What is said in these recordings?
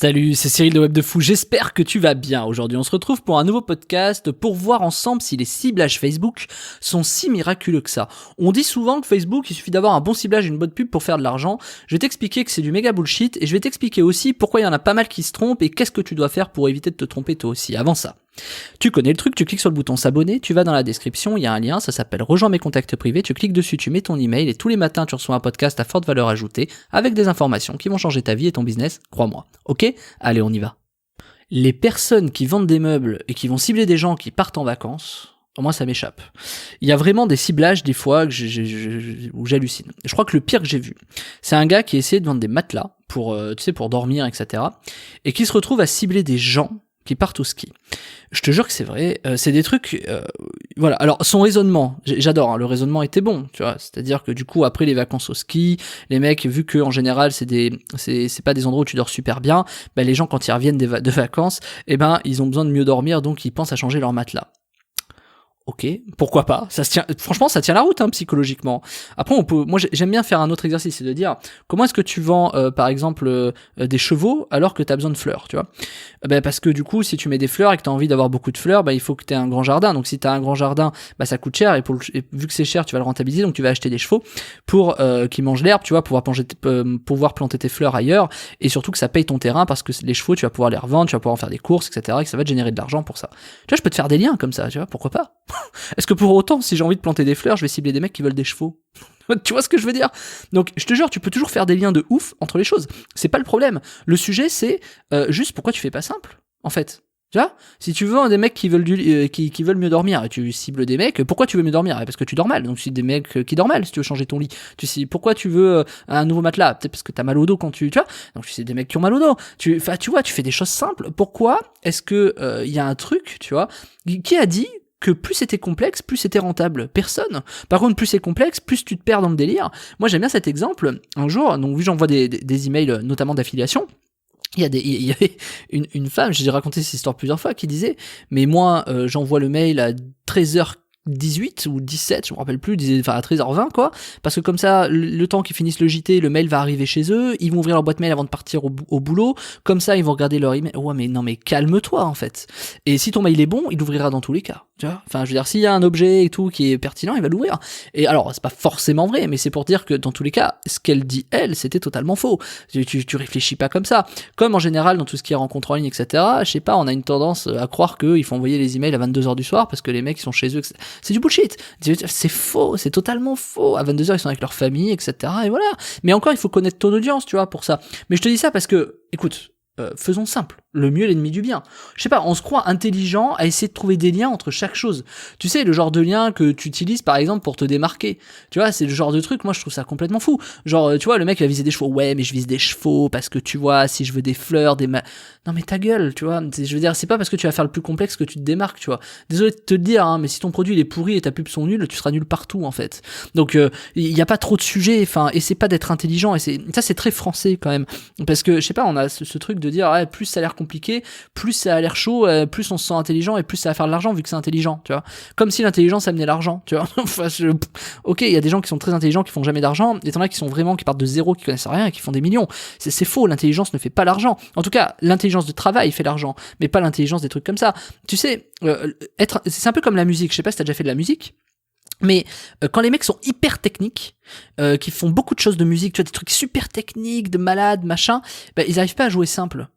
Salut, c'est Cyril de Web de Fou, j'espère que tu vas bien. Aujourd'hui, on se retrouve pour un nouveau podcast pour voir ensemble si les ciblages Facebook sont si miraculeux que ça. On dit souvent que Facebook, il suffit d'avoir un bon ciblage et une bonne pub pour faire de l'argent. Je vais t'expliquer que c'est du méga bullshit et je vais t'expliquer aussi pourquoi il y en a pas mal qui se trompent et qu'est-ce que tu dois faire pour éviter de te tromper toi aussi. Avant ça, tu connais le truc, tu cliques sur le bouton s'abonner, tu vas dans la description, il y a un lien, ça s'appelle rejoins mes contacts privés, tu cliques dessus, tu mets ton email et tous les matins tu reçois un podcast à forte valeur ajoutée avec des informations qui vont changer ta vie et ton business, crois-moi. Ok ? Allez, on y va. Les personnes qui vendent des meubles et qui vont cibler des gens qui partent en vacances, moi ça m'échappe. Il y a vraiment des ciblages des fois où j'hallucine. Je crois que le pire que j'ai vu, c'est un gars qui essayait de vendre des matelas pour dormir, etc. et qui se retrouve à cibler des gens qui partent au ski. Je te jure que c'est vrai, c'est des trucs, voilà. Alors son raisonnement, j'adore, hein, le raisonnement était bon, tu vois. C'est-à-dire que du coup après les vacances au ski, les mecs, vu que en général c'est pas des endroits où tu dors super bien, ben les gens quand ils reviennent de vacances, ils ont besoin de mieux dormir, donc ils pensent à changer leur matelas. Ok, pourquoi pas, ça se tient, franchement ça tient la route, hein, psychologiquement. Après moi j'aime bien faire un autre exercice, c'est de dire comment est-ce que tu vends par exemple des chevaux alors que t'as besoin de fleurs, tu vois. Parce que du coup si tu mets des fleurs et que t'as envie d'avoir beaucoup de fleurs, il faut que t'aies un grand jardin, donc si t'as un grand jardin, ça coûte cher et vu que c'est cher tu vas le rentabiliser, donc tu vas acheter des chevaux pour qu'ils mangent l'herbe, tu vois, pouvoir planter tes fleurs ailleurs, et surtout que ça paye ton terrain parce que les chevaux tu vas pouvoir les revendre, tu vas pouvoir en faire des courses, etc., et que ça va te générer de l'argent pour ça. Tu vois, je peux te faire des liens comme ça, tu vois, pourquoi pas. Est-ce que pour autant, si j'ai envie de planter des fleurs, je vais cibler des mecs qui veulent des chevaux? Tu vois ce que je veux dire? Donc, je te jure, tu peux toujours faire des liens de ouf entre les choses. C'est pas le problème. Le sujet, c'est juste pourquoi tu fais pas simple, en fait. Tu vois? Si tu veux des mecs qui veulent qui veulent mieux dormir et tu cibles des mecs, pourquoi tu veux mieux dormir? Parce que tu dors mal. Donc c'est des mecs qui dorment mal si tu veux changer ton lit. Pourquoi tu veux un nouveau matelas? Peut-être parce que t'as mal au dos quand tu vois? Donc c'est des mecs qui ont mal au dos. Tu vois, tu fais des choses simples. Pourquoi est-ce que y a un truc, tu vois, qui a dit que plus c'était complexe, plus c'était rentable? Personne. Par contre, plus c'est complexe, plus tu te perds dans le délire. Moi, j'aime bien cet exemple. Un jour, donc vu que j'envoie des emails, notamment d'affiliation, il y avait une femme, j'ai raconté cette histoire plusieurs fois, qui disait, mais moi, j'envoie le mail à 13h18 ou 17, je me rappelle plus, à 13h20 quoi, parce que comme ça, le temps qu'ils finissent le JT, le mail va arriver chez eux, ils vont ouvrir leur boîte mail avant de partir au boulot, comme ça ils vont regarder leur email. Ouais, mais non, mais calme-toi en fait. Et si ton mail est bon, il ouvrira dans tous les cas. Tu vois, enfin, je veux dire, s'il y a un objet et tout qui est pertinent, il va l'ouvrir. Et alors, c'est pas forcément vrai, mais c'est pour dire que dans tous les cas, ce qu'elle dit, elle, c'était totalement faux. Tu réfléchis pas comme ça. Comme en général, dans tout ce qui est rencontre en ligne, etc., je sais pas, on a une tendance à croire qu'il faut envoyer les emails à 22h du soir parce que les mecs, ils sont chez eux, etc. C'est du bullshit. C'est faux, c'est totalement faux. À 22h, ils sont avec leur famille, etc. Et voilà. Mais encore, il faut connaître ton audience, tu vois, pour ça. Mais je te dis ça parce que, écoute, faisons simple. Le mieux est l'ennemi du bien. Je sais pas, on se croit intelligent à essayer de trouver des liens entre chaque chose. Tu sais, le genre de lien que tu utilises par exemple pour te démarquer. Tu vois, c'est le genre de truc, moi je trouve ça complètement fou. Genre, tu vois, le mec il va viser des chevaux. Ouais, mais je vise des chevaux parce que tu vois, si je veux des fleurs, non mais ta gueule, tu vois. Je veux dire, c'est pas parce que tu vas faire le plus complexe que tu te démarques, tu vois. Désolé de te le dire, hein, mais si ton produit il est pourri et ta pub sont nulles, tu seras nul partout en fait. Donc, il y a pas trop de sujets, enfin, essaie pas d'être intelligent, et ça c'est très français quand même. Parce que, je sais pas, on a ce truc de dire, ouais, plus ça a l'air compliqué, plus ça a l'air chaud, plus on se sent intelligent et plus ça va faire de l'argent vu que c'est intelligent, tu vois. Comme si l'intelligence amenait l'argent, tu vois. Enfin, ok, il y a des gens qui sont très intelligents qui font jamais d'argent, et t'en as qui sont vraiment, qui partent de zéro, qui connaissent rien et qui font des millions. C'est faux, l'intelligence ne fait pas l'argent. En tout cas, l'intelligence de travail fait l'argent, mais pas l'intelligence des trucs comme ça. Tu sais, c'est un peu comme la musique, je sais pas si t'as déjà fait de la musique. Mais quand les mecs sont hyper techniques, qui font beaucoup de choses de musique, tu vois, des trucs super techniques, de malades, machin, ils arrivent pas à jouer simple.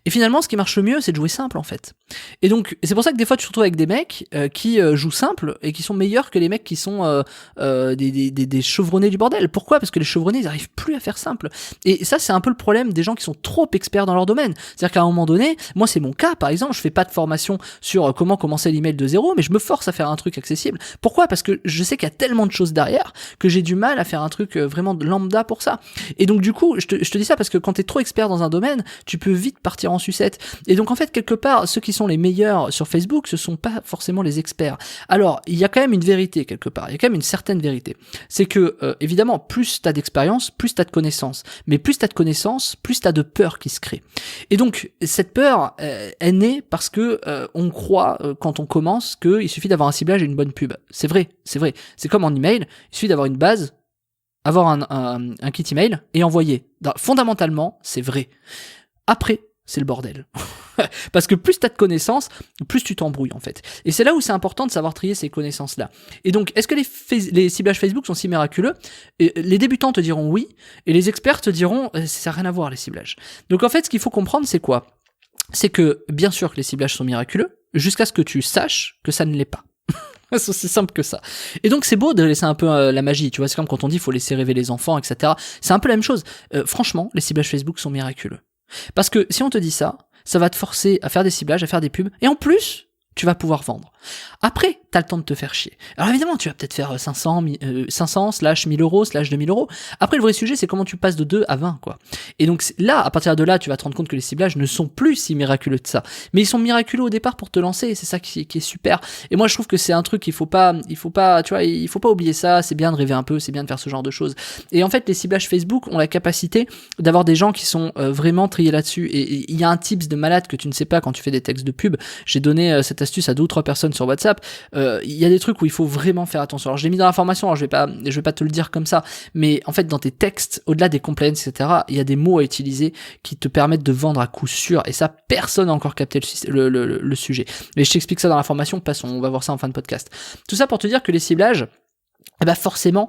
Et finalement, ce qui marche le mieux, c'est de jouer simple, en fait. Et donc, c'est pour ça que des fois, tu te retrouves avec des mecs qui jouent simple et qui sont meilleurs que les mecs qui sont des chevronnés du bordel. Pourquoi? Parce que les chevronnés, ils arrivent plus à faire simple. Et ça, c'est un peu le problème des gens qui sont trop experts dans leur domaine. C'est-à-dire qu'à un moment donné, moi, c'est mon cas, par exemple, je fais pas de formation sur comment commencer l'email de zéro, mais je me force à faire un truc accessible. Pourquoi? Parce que je sais qu'il y a tellement de choses derrière que j'ai du mal à faire un truc vraiment lambda pour ça. Et donc, du coup, je te dis ça parce que quand t'es trop expert dans un domaine, tu peux vite partir en sucette. Et donc en fait, quelque part, ceux qui sont les meilleurs sur Facebook, ce sont pas forcément les experts. Alors, il y a quand même une vérité quelque part, il y a quand même une certaine vérité. C'est que, évidemment, plus t'as d'expérience, plus t'as de connaissances. Mais plus t'as de connaissances, plus t'as de peur qui se crée. Et donc, cette peur, elle naît parce que on croit, quand on commence, qu'il suffit d'avoir un ciblage et une bonne pub. C'est vrai, c'est vrai. C'est comme en email, il suffit d'avoir une base, avoir un kit email et envoyer. Fondamentalement, c'est vrai. Après, c'est le bordel. Parce que plus t'as de connaissances, plus tu t'embrouilles en fait. Et c'est là où c'est important de savoir trier ces connaissances-là. Et donc, est-ce que les ciblages Facebook sont si miraculeux ? Et les débutants te diront oui, et les experts te diront ça n'a rien à voir les ciblages. Donc en fait, ce qu'il faut comprendre, c'est quoi ? C'est que bien sûr que les ciblages sont miraculeux, jusqu'à ce que tu saches que ça ne l'est pas. C'est aussi simple que ça. Et donc c'est beau de laisser un peu la magie, tu vois, c'est comme quand on dit faut laisser rêver les enfants, etc. C'est un peu la même chose. Franchement, les ciblages Facebook sont miraculeux. Parce que si on te dit ça, ça va te forcer à faire des ciblages, à faire des pubs, et en plus, tu vas pouvoir vendre. Après, t'as le temps de te faire chier. Alors évidemment, tu vas peut-être faire 500 / 1000 euros / 2000 euros. Après, le vrai sujet, c'est comment tu passes de 2 à 20, quoi. Et donc là, à partir de là, tu vas te rendre compte que les ciblages ne sont plus si miraculeux que ça. Mais ils sont miraculeux au départ pour te lancer, et c'est ça qui est super. Et moi, je trouve que c'est un truc qu'il faut pas, tu vois, il faut pas oublier ça. C'est bien de rêver un peu, c'est bien de faire ce genre de choses. Et en fait, les ciblages Facebook ont la capacité d'avoir des gens qui sont vraiment triés là-dessus. Et il y a un tips de malade que tu ne sais pas quand tu fais des textes de pub. J'ai donné cette astuce à 2 ou 3 personnes sur WhatsApp. Il y a des trucs où il faut vraiment faire attention. Alors je l'ai mis dans l'information, alors je vais pas te le dire comme ça, mais en fait dans tes textes, au-delà des compliance, etc., il y a des mots à utiliser qui te permettent de vendre à coup sûr, et ça personne n'a encore capté le sujet. Mais je t'explique ça dans l'information, passons, on va voir ça en fin de podcast. Tout ça pour te dire que les ciblages, eh ben forcément,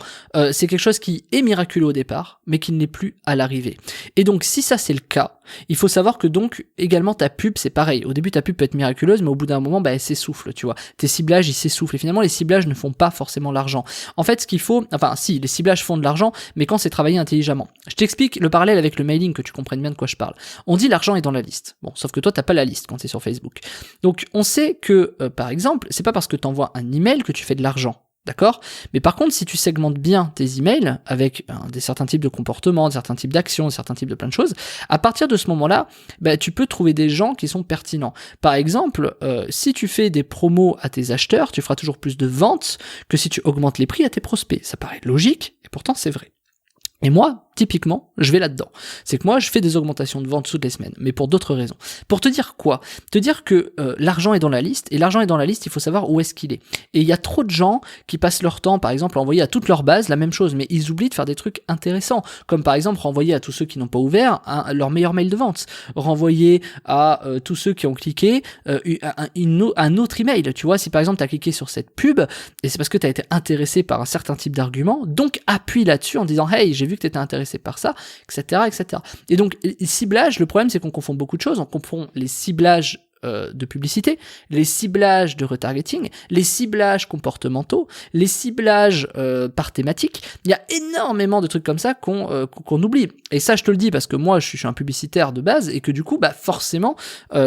c'est quelque chose qui est miraculeux au départ, mais qui ne l'est plus à l'arrivée. Et donc, si ça c'est le cas, il faut savoir que donc, également ta pub, c'est pareil. Au début, ta pub peut être miraculeuse, mais au bout d'un moment, bah, elle s'essouffle, tu vois. Tes ciblages, ils s'essoufflent. Et finalement, les ciblages ne font pas forcément l'argent. En fait, ce qu'il faut, enfin, si, les ciblages font de l'argent, mais quand c'est travaillé intelligemment. Je t'explique le parallèle avec le mailing, que tu comprennes bien de quoi je parle. On dit l'argent est dans la liste. Bon, sauf que toi, t'as pas la liste quand t'es sur Facebook. Donc, on sait que, par exemple, c'est pas parce que t'envoies un email que tu fais de l'argent. D'accord ? Mais par contre, si tu segmentes bien tes emails avec des certains types de comportements, certains types d'actions, certains types de plein de choses, à partir de ce moment-là, bah, tu peux trouver des gens qui sont pertinents. Par exemple, si tu fais des promos à tes acheteurs, tu feras toujours plus de ventes que si tu augmentes les prix à tes prospects. Ça paraît logique, et pourtant c'est vrai. Et moi, typiquement, je vais là-dedans. C'est que moi, je fais des augmentations de ventes toutes les semaines, mais pour d'autres raisons. Pour te dire quoi ? Te dire que l'argent est dans la liste, et l'argent est dans la liste, il faut savoir où est-ce qu'il est. Et il y a trop de gens qui passent leur temps, par exemple, à envoyer à toute leur base la même chose, mais ils oublient de faire des trucs intéressants, comme par exemple renvoyer à tous ceux qui n'ont pas ouvert leur meilleur mail de vente, renvoyer à tous ceux qui ont cliqué un autre email. Tu vois, si par exemple tu as cliqué sur cette pub, et c'est parce que tu as été intéressé par un certain type d'argument, donc appuie là-dessus en disant « Hey, j'ai vu que tu étais intéressé par ça, etc., etc. » Et donc, les ciblages, le problème, c'est qu'on confond beaucoup de choses. On confond les ciblages de publicité, les ciblages de retargeting, les ciblages comportementaux, les ciblages par thématique. Il y a énormément de trucs comme ça qu'on oublie. Et ça, je te le dis parce que moi, je suis un publicitaire de base et que du coup, bah forcément,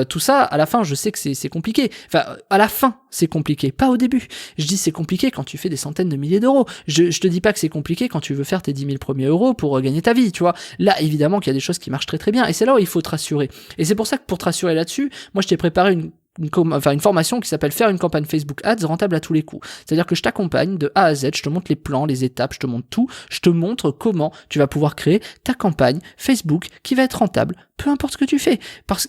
tout ça, à la fin, je sais que c'est compliqué. Enfin, à la fin, c'est compliqué, pas au début. Je dis c'est compliqué quand tu fais des centaines de milliers d'euros. Je te dis pas que c'est compliqué quand tu veux faire tes 10 000 premiers euros pour gagner ta vie, tu vois. Là, évidemment qu'il y a des choses qui marchent très très bien et c'est là où il faut te rassurer. Et c'est pour ça que pour te rassurer là-dessus, moi je t'ai préparé une formation qui s'appelle faire une campagne Facebook Ads rentable à tous les coups. C'est-à-dire que je t'accompagne de A à Z, je te montre les plans, les étapes, je te montre tout, je te montre comment tu vas pouvoir créer ta campagne Facebook qui va être rentable, peu importe ce que tu fais.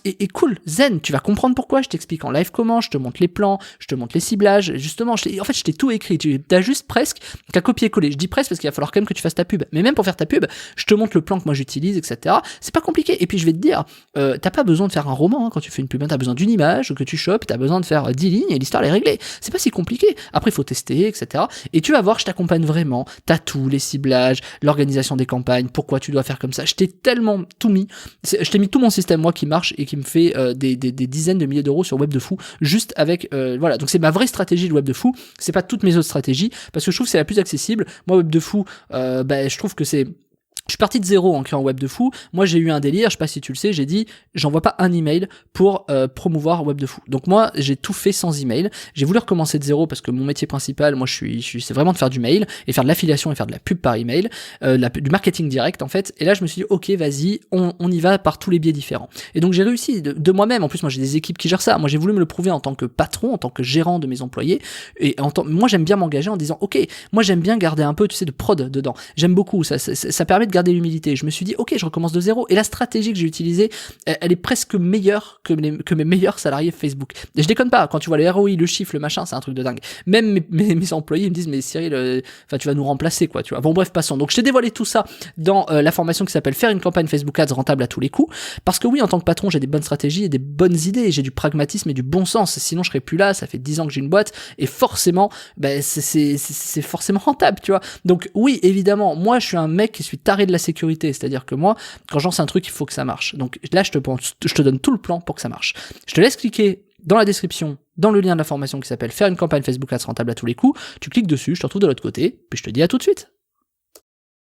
Et cool, zen, tu vas comprendre pourquoi, je t'explique en live comment, je te montre les plans, je te montre les ciblages, justement, je t'ai tout écrit, tu as juste presque qu'à copier-coller. Je dis presque parce qu'il va falloir quand même que tu fasses ta pub. Mais même pour faire ta pub, je te montre le plan que moi j'utilise, etc. C'est pas compliqué. Et puis je vais te dire, t'as pas besoin de faire un roman quand tu fais une pub, t'as besoin d'une image que tu chopes, t'as besoin de faire 10 lignes et l'histoire est réglée. C'est pas si compliqué. Après, il faut tester, etc. Et tu vas voir, je t'accompagne vraiment. T'as tout, les ciblages, l'organisation des campagnes, pourquoi tu dois faire comme ça. Je t'ai tellement tout mis. Je t'ai mis tout mon système, moi, qui marche et qui me fait des dizaines de milliers d'euros sur Web de Fou, juste avec, voilà. Donc c'est ma vraie stratégie de Web de Fou. C'est pas toutes mes autres stratégies, parce que je trouve que c'est la plus accessible. Moi, Web de Fou, je trouve que je suis parti de zéro en créant Web de Fou. Moi, j'ai eu un délire, je sais pas si tu le sais, j'ai dit, j'envoie pas un email pour promouvoir Web de Fou. Donc moi, j'ai tout fait sans email. J'ai voulu recommencer de zéro parce que mon métier principal, moi, c'est vraiment de faire du mail et faire de l'affiliation et faire de la pub par email, du marketing direct en fait. Et là, je me suis dit, ok, vas-y, on y va par tous les biais différents. Et donc j'ai réussi de moi-même. En plus, moi, j'ai des équipes qui gèrent ça. Moi, j'ai voulu me le prouver en tant que patron, en tant que gérant de mes employés. Et moi, j'aime bien m'engager en disant, ok, moi, j'aime bien garder un peu, tu sais, de prod dedans. J'aime beaucoup. Ça permet de garder garder l'humilité. Je me suis dit, ok, je recommence de zéro. Et la stratégie que j'ai utilisée, elle est presque meilleure que mes meilleurs salariés Facebook. Et je déconne pas, quand tu vois le ROI, le chiffre, le machin, c'est un truc de dingue. Même mes employés me disent, mais Cyril, tu vas nous remplacer, quoi, tu vois. Bon, bref, passons. Donc, je t'ai dévoilé tout ça dans la formation qui s'appelle Faire une campagne Facebook Ads rentable à tous les coups. Parce que oui, en tant que patron, j'ai des bonnes stratégies et des bonnes idées, j'ai du pragmatisme et du bon sens. Sinon, je serais plus là, ça fait 10 ans que j'ai une boîte, et forcément, c'est forcément rentable, tu vois. Donc, oui, évidemment, moi, je suis un mec qui suis taré de la sécurité. C'est-à-dire que moi, quand j'en sais un truc, il faut que ça marche. Donc là, je te donne tout le plan pour que ça marche. Je te laisse cliquer dans la description, dans le lien de la formation qui s'appelle Faire une campagne Facebook Ads rentable à tous les coups. Tu cliques dessus, je te retrouve de l'autre côté, puis je te dis à tout de suite.